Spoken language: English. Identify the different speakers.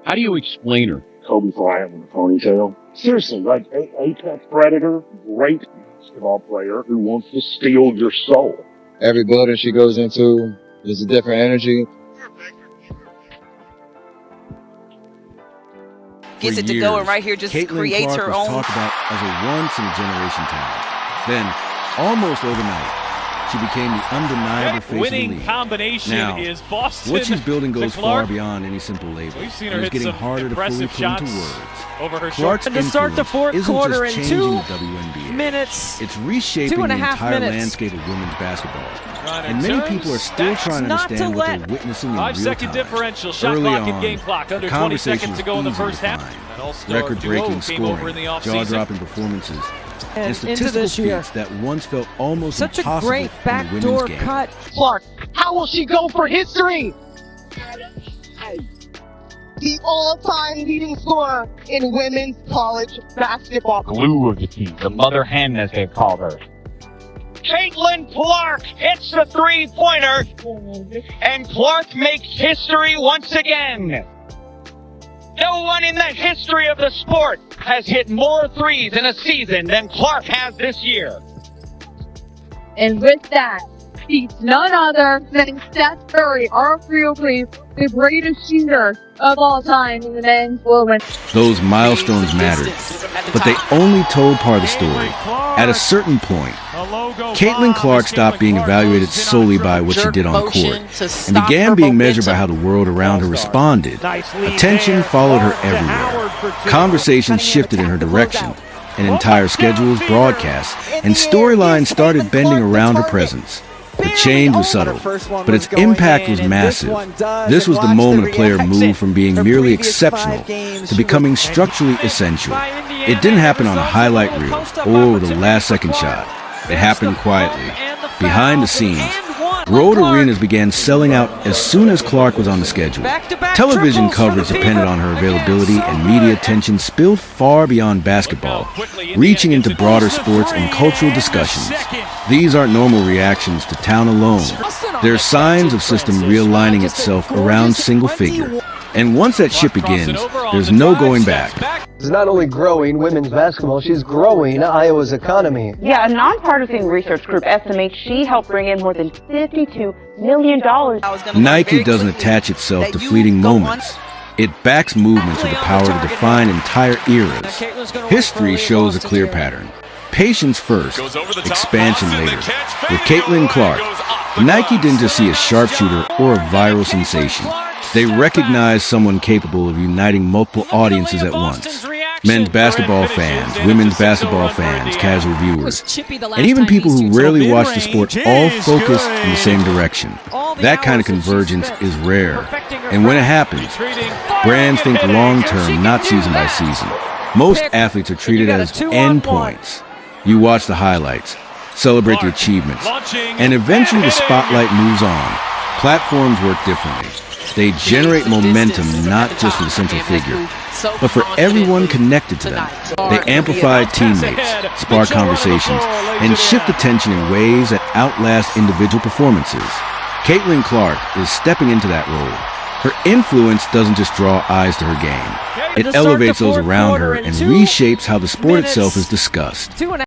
Speaker 1: How do you explain her?
Speaker 2: Kobe Bryant with a ponytail. Seriously, like apex predator, great basketball player who wants to steal your soul.
Speaker 3: Every building she goes into is a different energy.
Speaker 4: Gets it to go, and right here just creates her own.
Speaker 5: Talked about as a once-in-a-generation talent. Then, almost overnight, she became the undeniable face of the
Speaker 6: winning
Speaker 5: league.
Speaker 6: combination
Speaker 5: now,
Speaker 6: is Boston.
Speaker 5: what she's building goes far
Speaker 6: Clark.
Speaker 5: beyond any simple label.
Speaker 6: We've seen
Speaker 5: and
Speaker 6: her
Speaker 5: it's
Speaker 6: hit
Speaker 5: getting
Speaker 6: some
Speaker 5: harder to fully
Speaker 6: impressive
Speaker 5: put into
Speaker 6: shots
Speaker 5: words.
Speaker 6: over her
Speaker 5: Clark's
Speaker 6: short.
Speaker 7: To start the fourth
Speaker 5: isn't
Speaker 7: quarter
Speaker 5: just
Speaker 7: in
Speaker 5: changing the WNBA.
Speaker 7: minutes.
Speaker 5: It's reshaping the
Speaker 7: 2.5
Speaker 5: entire
Speaker 7: minutes.
Speaker 5: landscape of women's basketball.
Speaker 6: Run
Speaker 5: And
Speaker 6: and
Speaker 5: many
Speaker 6: turns.
Speaker 5: people are still
Speaker 6: That's
Speaker 5: trying to
Speaker 7: not
Speaker 5: understand
Speaker 7: to
Speaker 5: what
Speaker 7: let.
Speaker 5: they're witnessing in real
Speaker 6: 5-second
Speaker 5: time.
Speaker 6: differential, shot
Speaker 5: Early
Speaker 6: clock
Speaker 5: on,
Speaker 6: and game clock under
Speaker 5: the
Speaker 6: 20
Speaker 5: conversation
Speaker 6: seconds
Speaker 5: was
Speaker 6: to go in the
Speaker 5: easy to
Speaker 6: first half.
Speaker 5: find.
Speaker 6: An all-star
Speaker 5: Record-breaking
Speaker 6: duo came over
Speaker 5: scoring,
Speaker 6: in the offseason.
Speaker 5: jaw-dropping performances, and
Speaker 7: into
Speaker 5: statistical
Speaker 7: this year.
Speaker 5: feats that once felt almost
Speaker 7: Such a
Speaker 5: impossible
Speaker 7: great
Speaker 5: in the
Speaker 7: backdoor
Speaker 5: women's game.
Speaker 7: cut.
Speaker 8: Clark, how will she go for history? The all-time leading scorer in women's college basketball.
Speaker 9: Glue of the team, the mother hen as they've called her. Caitlin Clark hits the three-pointer, and Clark makes history once again. No one in the history of the sport has hit more threes in a season than Clark has this year.
Speaker 10: And with that, he's none other than Steph Curry, arguably the greatest shooter of all time in the men's world.
Speaker 5: Those milestones mattered, but they only told part of the story. At a certain point, Caitlin Clark stopped being evaluated solely by what she did on court and began being measured by how the world around her responded. Attention followed her everywhere. Conversations shifted in her direction, and entire schedules, broadcasts, and storylines started bending around her presence. The change was subtle, but its impact was massive. This was the moment a player moved from being merely exceptional to becoming structurally essential. It didn't happen on a highlight reel or with a last-second shot. It happened quietly, behind the scenes. Road arenas began selling out as soon as Clark was on the schedule. Television coverage depended on her availability, and media attention spilled far beyond basketball, reaching into broader sports and cultural discussions. These aren't normal reactions to talent alone. They're signs of system realigning itself around single figure. And once that ship begins, there's no going back.
Speaker 11: It's not only growing women's basketball, she's growing Iowa's economy.
Speaker 12: Yeah, a nonpartisan research group estimates she helped bring in more than $52 million.
Speaker 5: Nike doesn't attach itself to fleeting moments. It backs movements with the power to define entire eras. History shows a clear pattern. Patience first, expansion later. With Caitlin Clark, Nike didn't just see a sharpshooter or a viral sensation. They recognized someone capable of uniting multiple audiences at once. Men's basketball fans, women's basketball fans, casual viewers, and even people who rarely watch the sport all focus in the same direction. That kind of convergence is rare. And when it happens, brands think long-term, not season by season. Most athletes are treated as endpoints. You watch the highlights, celebrate the achievements, and eventually the spotlight moves on. Platforms work differently. They generate momentum not just for the central figure, but for everyone connected to them. They amplify teammates, spark conversations, and shift attention in ways that outlast individual performances. Caitlin Clark is stepping into that role. Her influence doesn't just draw eyes to her game. It elevates those around her and reshapes how the sport itself is discussed.